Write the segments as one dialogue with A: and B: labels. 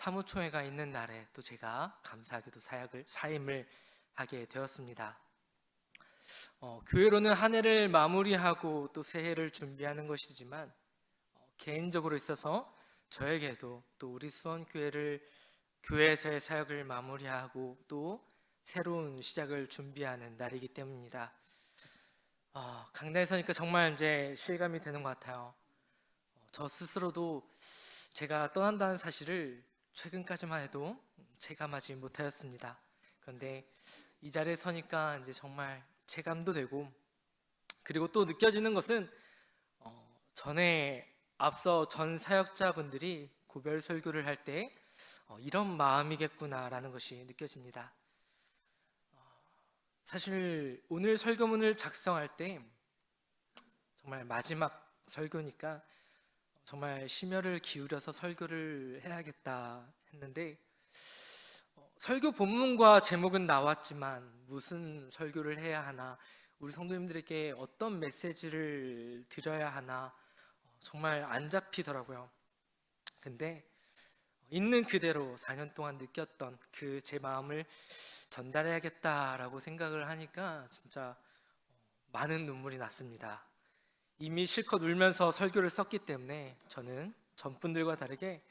A: 사무총회가 있는 날에 또 제가 감사하게도 사임을 하게 되었습니다. 교회로는 한 해를 마무리하고 또 새해를 준비하는 것이지만 개인적으로 있어서 저에게도 또 우리 교회에서의 사역을 마무리하고 또 새로운 시작을 준비하는 날이기 때문입니다. 강단에 서니까 정말 이제 실감이 되는 것 같아요. 저 스스로도 제가 떠난다는 사실을 최근까지만 해도 체감하지 못하였습니다. 그런데 이 자리에 서니까 이제 정말 체감도 되고, 그리고 또 느껴지는 것은 전에 앞서 전 사역자분들이 고별 설교를 할 때 이런 마음이겠구나라는 것이 느껴집니다. 사실 오늘 설교문을 작성할 때 정말 마지막 설교니까 정말 심혈을 기울여서 설교를 해야겠다 했는데, 설교 본문과 제목은 나왔지만 무슨 설교를 해야 하나, 우리 성도님들에게 어떤 메시지를 드려야 하나 정말 안 잡히더라고요. 근데 있는 그대로 4년 동안 느꼈던 그 제 마음을 전달해야겠다라고 생각을 하니까 진짜 많은 눈물이 났습니다. 이미 실컷 울면서 설교를 썼기 때문에 저는 전분들과 다르게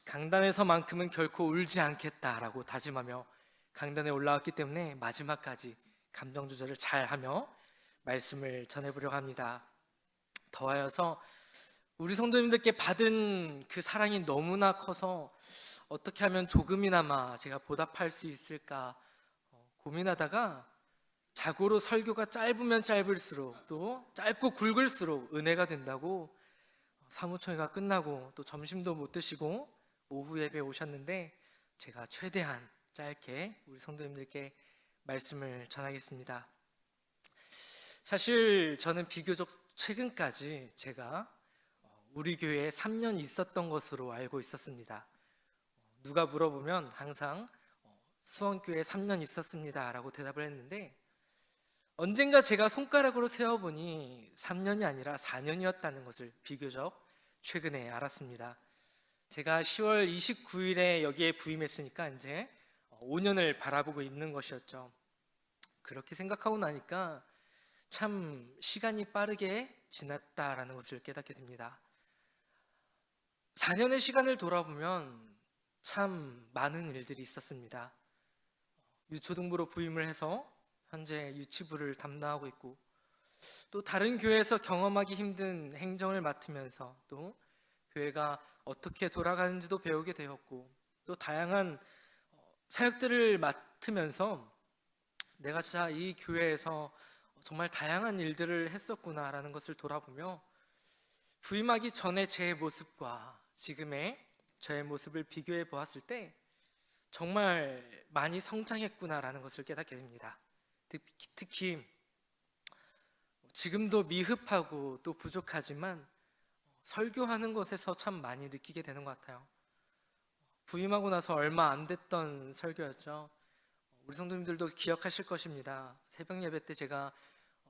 A: 강단에서만큼은 결코 울지 않겠다라고 다짐하며 강단에 올라왔기 때문에 마지막까지 감정 조절을 잘하며 말씀을 전해보려고 합니다. 더하여서 우리 성도님들께 받은 그 사랑이 너무나 커서 어떻게 하면 조금이나마 제가 보답할 수 있을까 고민하다가 자고로 설교가 짧으면 짧을수록 또 짧고 굵을수록 은혜가 된다고 사무총회가 끝나고 또 점심도 못 드시고 오후 예배에 오셨는데 제가 최대한 짧게 우리 성도님들께 말씀을 전하겠습니다. 사실 저는 비교적 최근까지 제가 우리 교회에 3년 있었던 것으로 알고 있었습니다. 누가 물어보면 항상 수원교회에 3년 있었습니다 라고 대답을 했는데, 언젠가 제가 손가락으로 세어보니 3년이 아니라 4년이었다는 것을 비교적 최근에 알았습니다. 제가 10월 29일에 여기에 부임했으니까 이제 5년을 바라보고 있는 것이었죠. 그렇게 생각하고 나니까 참 시간이 빠르게 지났다라는 것을 깨닫게 됩니다. 4년의 시간을 돌아보면 참 많은 일들이 있었습니다. 유초등부로 부임을 해서 현재 유치부를 담당하고 있고, 또 다른 교회에서 경험하기 힘든 행정을 맡으면서 또 교회가 어떻게 돌아가는지도 배우게 되었고, 또 다양한 사역들을 맡으면서 내가 진짜 이 교회에서 정말 다양한 일들을 했었구나라는 것을 돌아보며 부임하기 전에 제 모습과 지금의 저의 모습을 비교해 보았을 때 정말 많이 성장했구나라는 것을 깨닫게 됩니다. 특히 지금도 미흡하고 또 부족하지만 설교하는 것에서 참 많이 느끼게 되는 것 같아요. 부임하고 나서 얼마 안 됐던 설교였죠. 우리 성도님들도 기억하실 것입니다. 새벽 예배 때 제가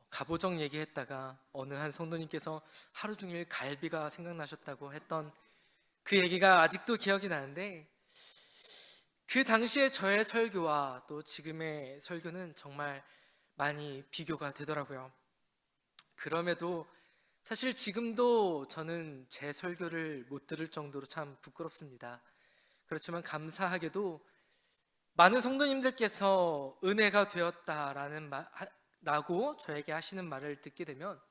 A: 가보정 얘기했다가 어느 한 성도님께서 하루 종일 갈비가 생각나셨다고 했던 그 얘기가 아직도 기억이 나는데, 그 당시에 저의 설교와 또 지금의 설교는 정말 많이 비교가 되더라고요. 그럼에도 사실 지금도 저는 제 설교를 못 들을 정도로 참 부끄럽습니다. 그렇지만 감사하게도 많은 성도님들께서 은혜가 되었다라는 라고 저에게 하시는 말을 듣게 되면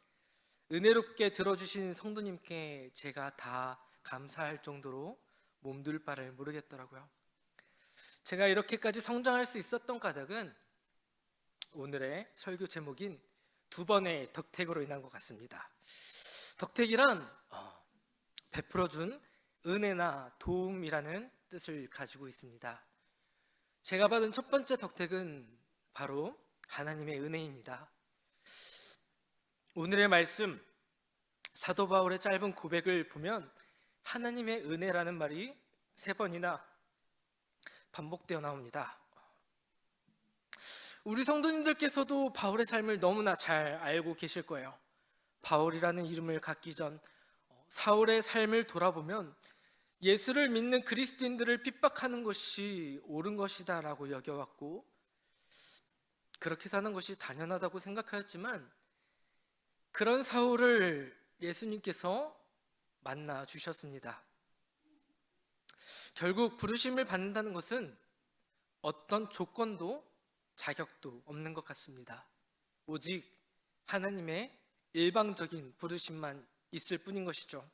A: 은혜롭게 들어주신 성도님께 제가 다 감사할 정도로 몸둘 바를 모르겠더라고요. 제가 이렇게까지 성장할 수 있었던 까닭은 오늘의 설교 제목인 2번의 덕택으로 인한 것 같습니다. 덕택이란 베풀어준 은혜나 도움이라는 뜻을 가지고 있습니다. 제가 받은 첫 번째 덕택은 바로 하나님의 은혜입니다. 오늘의 말씀, 사도 바울의 짧은 고백을 보면 하나님의 은혜라는 말이 3번이나 반복되어 나옵니다. 우리 성도님들께서도 바울의 삶을 너무나 잘 알고 계실 거예요. 바울이라는 이름을 갖기 전 사울의 삶을 돌아보면 예수를 믿는 그리스도인들을 핍박하는 것이 옳은 것이다라고 여겨왔고, 그렇게 사는 것이 당연하다고 생각하였지만, 그런 사울을 예수님께서 만나 주셨습니다. 결국 부르심을 받는다는 것은 어떤 조건도 자격도 없는 것 같습니다. 오직 하나님의 일방적인 부르심만 있을 뿐인 것이죠.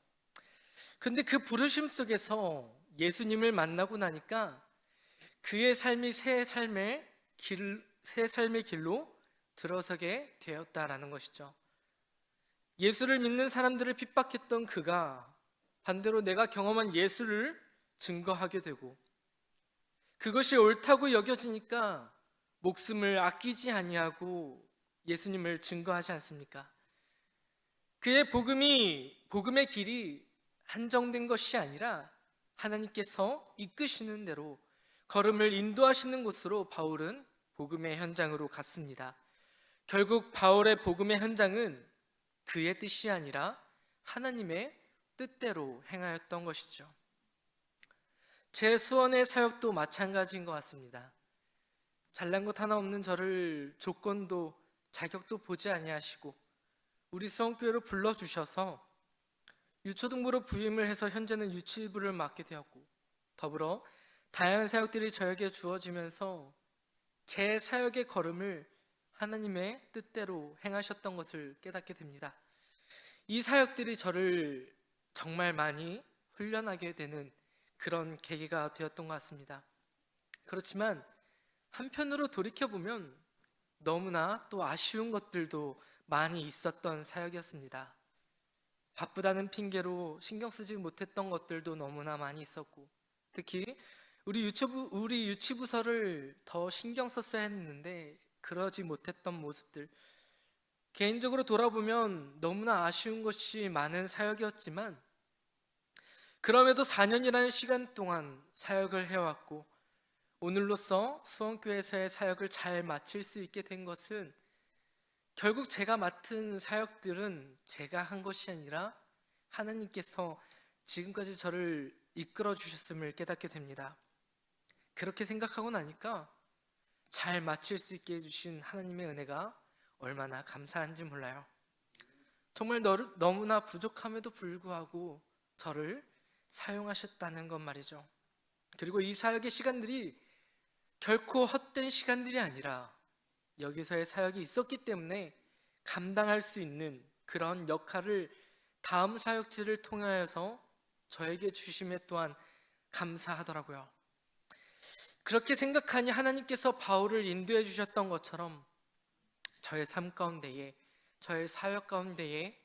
A: 근데 그 부르심 속에서 예수님을 만나고 나니까 그의 삶이 새 삶의 길로 들어서게 되었다라는 것이죠. 예수를 믿는 사람들을 핍박했던 그가 반대로 내가 경험한 예수를 증거하게 되고, 그것이 옳다고 여겨지니까 목숨을 아끼지 아니하고 예수님을 증거하지 않습니까? 그의 복음의 길이 한정된 것이 아니라 하나님께서 이끄시는 대로 걸음을 인도하시는 곳으로 바울은 복음의 현장으로 갔습니다. 결국 바울의 복음의 현장은 그의 뜻이 아니라 하나님의 뜻대로 행하였던 것이죠. 제 수원의 사역도 마찬가지인 것 같습니다. 잘난 것 하나 없는 저를 조건도 자격도 보지 아니하시고 우리 수원교회로 불러주셔서 유초등부로 부임을 해서 현재는 유치부를 맡게 되었고, 더불어 다양한 사역들이 저에게 주어지면서 제 사역의 걸음을 하나님의 뜻대로 행하셨던 것을 깨닫게 됩니다. 이 사역들이 저를 정말 많이 훈련하게 되는 그런 계기가 되었던 것 같습니다. 그렇지만 한편으로 돌이켜보면 너무나 또 아쉬운 것들도 많이 있었던 사역이었습니다. 바쁘다는 핑계로 신경 쓰지 못했던 것들도 너무나 많이 있었고, 특히 우리 유치부서를 더 신경 썼어야 했는데 그러지 못했던 모습들, 개인적으로 돌아보면 너무나 아쉬운 것이 많은 사역이었지만, 그럼에도 4년이라는 시간 동안 사역을 해왔고 오늘로써 수원교회에서의 사역을 잘 마칠 수 있게 된 것은 결국 제가 맡은 사역들은 제가 한 것이 아니라 하나님께서 지금까지 저를 이끌어 주셨음을 깨닫게 됩니다. 그렇게 생각하고 나니까 잘 마칠 수 있게 해주신 하나님의 은혜가 얼마나 감사한지 몰라요. 정말 너무나 부족함에도 불구하고 저를 사용하셨다는 것 말이죠. 그리고 이 사역의 시간들이 결코 헛된 시간들이 아니라 여기서의 사역이 있었기 때문에 감당할 수 있는 그런 역할을 다음 사역지를 통하여서 저에게 주심에 또한 감사하더라고요. 그렇게 생각하니 하나님께서 바울을 인도해 주셨던 것처럼 저의 삶 가운데에, 저의 사역 가운데에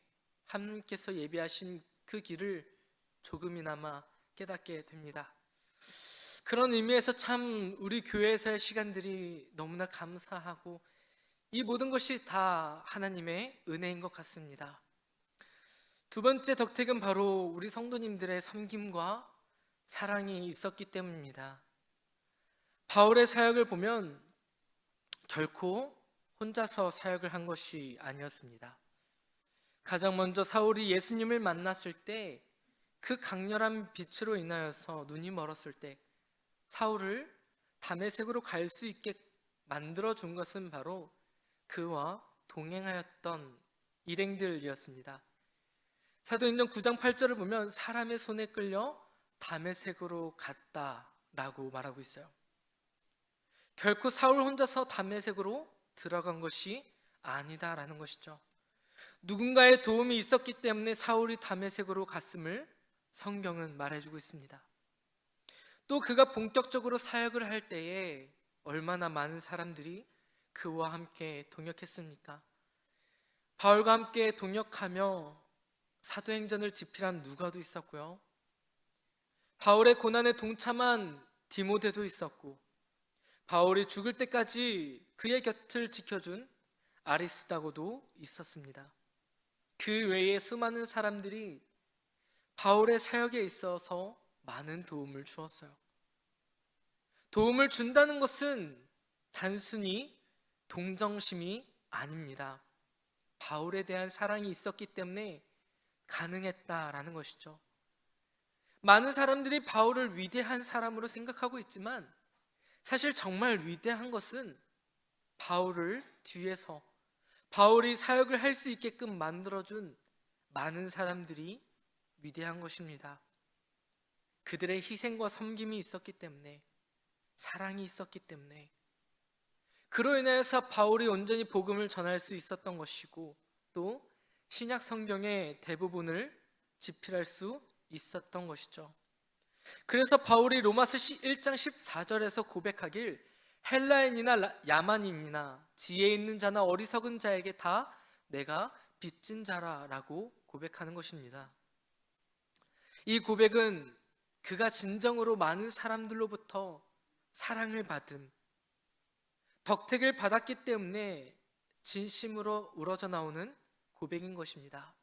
A: 하나님께서 예비하신 그 길을 조금이나마 깨닫게 됩니다. 그런 의미에서 참 우리 교회에서의 시간들이 너무나 감사하고 이 모든 것이 다 하나님의 은혜인 것 같습니다. 두 번째 덕택은 바로 우리 성도님들의 섬김과 사랑이 있었기 때문입니다. 바울의 사역을 보면 결코 혼자서 사역을 한 것이 아니었습니다. 가장 먼저 사울이 예수님을 만났을 때 그 강렬한 빛으로 인하여서 눈이 멀었을 때 사울을 다메섹으로 갈 수 있게 만들어 준 것은 바로 그와 동행하였던 일행들이었습니다. 사도행전 9장 8절을 보면 사람의 손에 끌려 다메섹으로 갔다라고 말하고 있어요. 결코 사울 혼자서 다메섹으로 들어간 것이 아니다라는 것이죠. 누군가의 도움이 있었기 때문에 사울이 다메섹으로 갔음을 성경은 말해주고 있습니다. 또 그가 본격적으로 사역을 할 때에 얼마나 많은 사람들이 그와 함께 동역했습니까? 바울과 함께 동역하며 사도행전을 집필한 누가도 있었고요, 바울의 고난에 동참한 디모데도 있었고, 바울이 죽을 때까지 그의 곁을 지켜준 아리스다고도 있었습니다. 그 외에 수많은 사람들이 바울의 사역에 있어서 많은 도움을 주었어요. 도움을 준다는 것은 단순히 동정심이 아닙니다. 바울에 대한 사랑이 있었기 때문에 가능했다라는 것이죠. 많은 사람들이 바울을 위대한 사람으로 생각하고 있지만 사실 정말 위대한 것은 바울을 뒤에서 바울이 사역을 할 수 있게끔 만들어준 많은 사람들이 위대한 것입니다. 그들의 희생과 섬김이 있었기 때문에, 사랑이 있었기 때문에, 그로 인해서 바울이 온전히 복음을 전할 수 있었던 것이고, 또 신약 성경의 대부분을 집필할 수 있었던 것이죠. 그래서 바울이 로마서 1장 14절에서 고백하길 헬라인이나 야만인이나 지혜 있는 자나 어리석은 자에게 다 내가 빚진 자라라고 고백하는 것입니다. 이 고백은 그가 진정으로 많은 사람들로부터 사랑을 받은, 덕택을 받았기 때문에 진심으로 우러져 나오는 고백인 것입니다.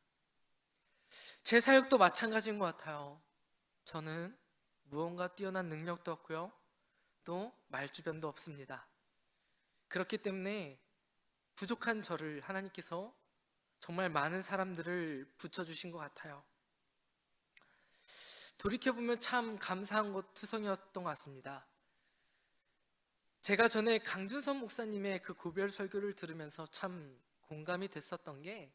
A: 제 사역도 마찬가지인 것 같아요. 저는 무언가 뛰어난 능력도 없고요, 또 말주변도 없습니다. 그렇기 때문에 부족한 저를 하나님께서 정말 많은 사람들을 붙여주신 것 같아요. 돌이켜보면 참 감사한 것 투성이었던 것 같습니다. 제가 전에 강준선 목사님의 그 고별 설교를 들으면서 참 공감이 됐었던 게,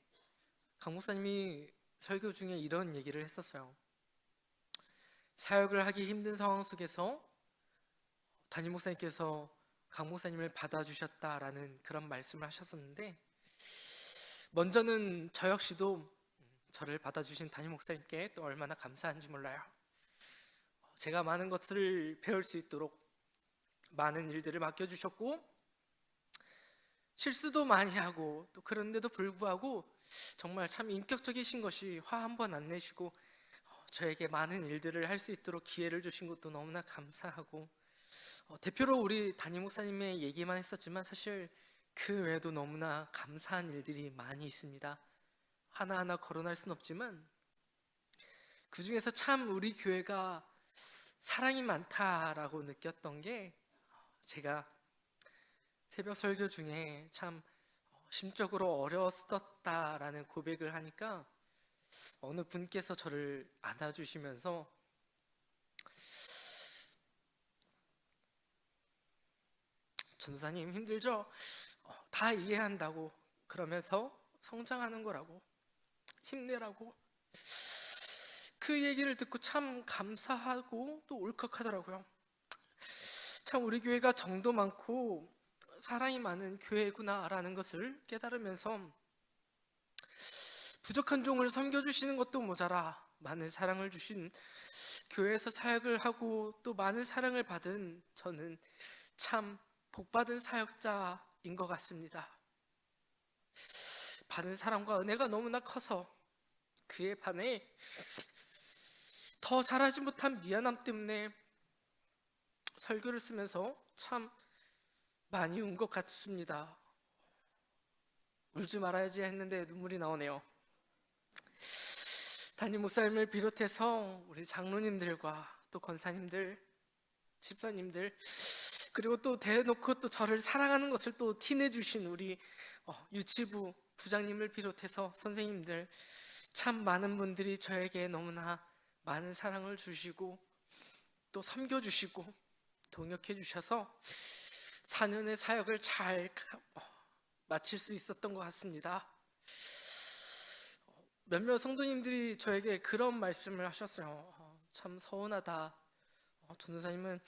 A: 강 목사님이 설교 중에 이런 얘기를 했었어요. 사역을 하기 힘든 상황 속에서 담임 목사님께서 강 목사님을 받아주셨다라는 그런 말씀을 하셨었는데, 먼저는 저 역시도 저를 받아주신 담임 목사님께 또 얼마나 감사한지 몰라요. 제가 많은 것을 배울 수 있도록 많은 일들을 맡겨주셨고, 실수도 많이 하고, 또 그런데도 불구하고 정말 참 인격적이신 것이 화 한 번 안 내시고 저에게 많은 일들을 할 수 있도록 기회를 주신 것도 너무나 감사하고, 대표로 우리 담임 목사님의 얘기만 했었지만 사실 그 외에도 너무나 감사한 일들이 많이 있습니다. 하나하나 거론할 수는 없지만 그 중에서 참 우리 교회가 사랑이 많다라고 느꼈던 게, 제가 새벽 설교 중에 참 심적으로 어려웠었다라는 고백을 하니까 어느 분께서 저를 안아주시면서 전도사님 힘들죠? 다 이해한다고, 그러면서 성장하는 거라고, 힘내라고, 그 얘기를 듣고 참 감사하고 또 울컥하더라고요. 참 우리 교회가 정도 많고 사랑이 많은 교회구나라는 것을 깨달으면서 부족한 종을 섬겨주시는 것도 모자라 많은 사랑을 주신 교회에서 사역을 하고 또 많은 사랑을 받은 저는 참 복받은 사역자인 것 같습니다. 받은 사랑과 은혜가 너무나 커서 그에 반해 더 잘하지 못한 미안함 때문에 설교를 쓰면서 참 많이 운 것 같습니다. 울지 말아야지 했는데 눈물이 나오네요. 담임 목사님을 비롯해서 우리 장로님들과 또 권사님들, 집사님들, 그리고 또 대놓고 또 저를 사랑하는 것을 또 티내주신 우리 유치부 부장님을 비롯해서 선생님들, 참 많은 분들이 저에게 너무나 많은 사랑을 주시고 또 섬겨주시고 동역해 주셔서 4년의 사역을 잘 마칠 수 있었던 것 같습니다. 몇몇 성도님들이 저에게 그런 말씀을 하셨어요. 참 서운하다. 전도사님은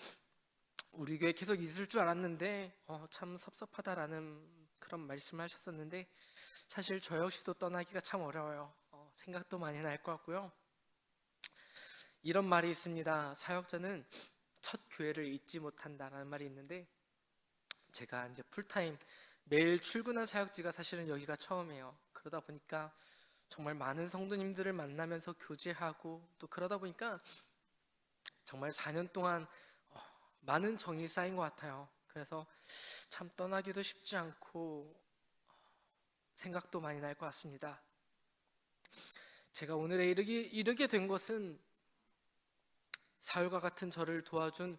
A: 우리 교회 계속 있을 줄 알았는데 참 섭섭하다라는 그런 말씀을 하셨었는데, 사실 저 역시도 떠나기가 참 어려워요. 생각도 많이 날 것 같고요. 이런 말이 있습니다. 사역자는 첫 교회를 잊지 못한다라는 말이 있는데, 제가 이제 풀타임 매일 출근한 사역지가 사실은 여기가 처음이에요. 그러다 보니까 정말 많은 성도님들을 만나면서 교제하고 또 그러다 보니까 정말 4년 동안 많은 정이 쌓인 것 같아요. 그래서 참 떠나기도 쉽지 않고 생각도 많이 날 것 같습니다. 제가 오늘에 이르게 된 것은 사울과 같은 저를 도와준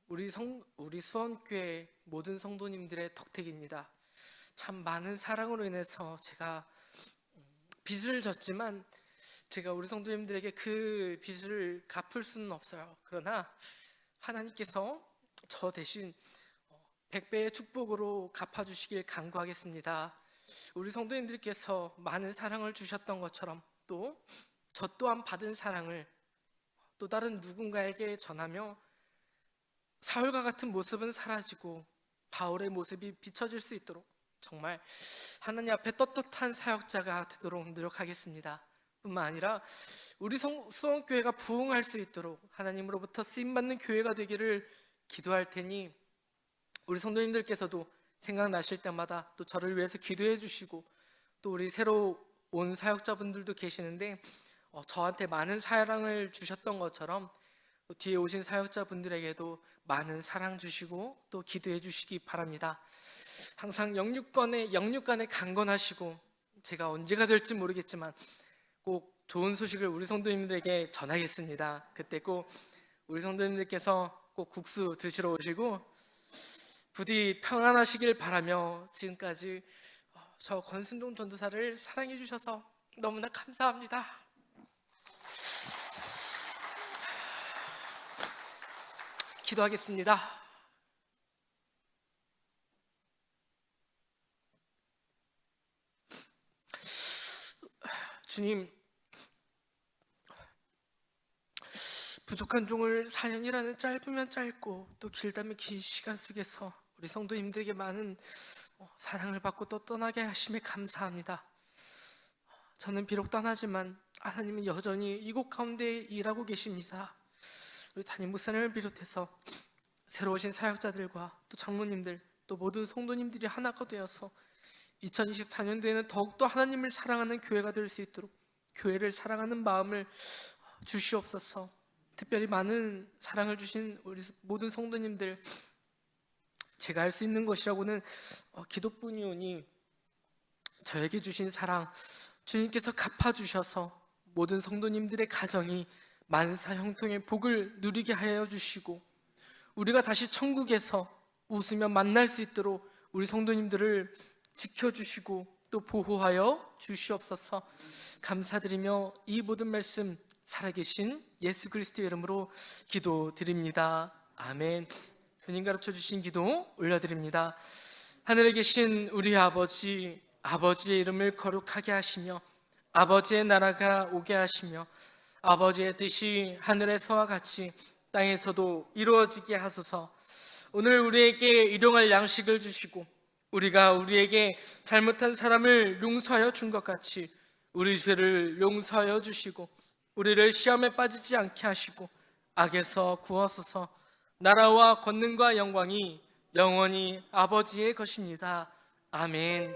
A: 우리 수원교회 모든 성도님들의 덕택입니다. 참 많은 사랑으로 인해서 제가 빚을 졌지만 제가 우리 성도님들에게 그 빚을 갚을 수는 없어요. 그러나 하나님께서 저 대신 100배의 축복으로 갚아주시길 간구하겠습니다. 우리 성도님들께서 많은 사랑을 주셨던 것처럼 또 저 또한 받은 사랑을 또 다른 누군가에게 전하며 사울과 같은 모습은 사라지고 바울의 모습이 비춰질 수 있도록 정말 하나님 앞에 떳떳한 사역자가 되도록 노력하겠습니다. 뿐만 아니라 우리 수원교회가 부흥할 수 있도록 하나님으로부터 쓰임받는 교회가 되기를 기도할 테니 우리 성도님들께서도 생각나실 때마다 또 저를 위해서 기도해 주시고 또 우리 새로 온 사역자분들도 계시는데 저한테 많은 사랑을 주셨던 것처럼 또 뒤에 오신 사역자분들에게도 많은 사랑 주시고 또 기도해 주시기 바랍니다. 항상 영육간에 강건하시고 제가 언제가 될지 모르겠지만 꼭 좋은 소식을 우리 성도님들에게 전하겠습니다. 그때 꼭 우리 성도님들께서 꼭 국수 드시러 오시고 부디 평안하시길 바라며 지금까지 저 권순동 전도사를 사랑해 주셔서 너무나 감사합니다. 기도하겠습니다. 주님, 부족한 종을 4년이라는 짧으면 짧고 또 길다면 긴 시간 속에서 우리 성도님들에게 많은 사랑을 받고 또 떠나게 하심에 감사합니다. 저는 비록 떠나지만 하나님은 여전히 이곳 가운데 일하고 계십니다. 우리 담임 목사님을 비롯해서 새로 오신 사역자들과 또 장로님들 또 모든 성도님들이 하나가 되어서 2024년도에는 더욱더 하나님을 사랑하는 교회가 될 수 있도록 교회를 사랑하는 마음을 주시옵소서. 특별히 많은 사랑을 주신 우리 모든 성도님들, 제가 할 수 있는 것이라고는 기도뿐이오니 저에게 주신 사랑 주님께서 갚아주셔서 모든 성도님들의 가정이 만사 형통의 복을 누리게 하여 주시고 우리가 다시 천국에서 웃으며 만날 수 있도록 우리 성도님들을 지켜주시고 또 보호하여 주시옵소서. 감사드리며 이 모든 말씀 살아계신 예수 그리스도의 이름으로 기도드립니다. 아멘. 주님 가르쳐 주신 기도 올려드립니다. 하늘에 계신 우리 아버지, 아버지의 이름을 거룩하게 하시며 아버지의 나라가 오게 하시며 아버지의 뜻이 하늘에서와 같이 땅에서도 이루어지게 하소서. 오늘 우리에게 일용할 양식을 주시고 우리가 우리에게 잘못한 사람을 용서하여 준 것 같이 우리 죄를 용서하여 주시고 우리를 시험에 빠지지 않게 하시고 악에서 구하소서. 나라와 권능과 영광이 영원히 아버지의 것입니다. 아멘.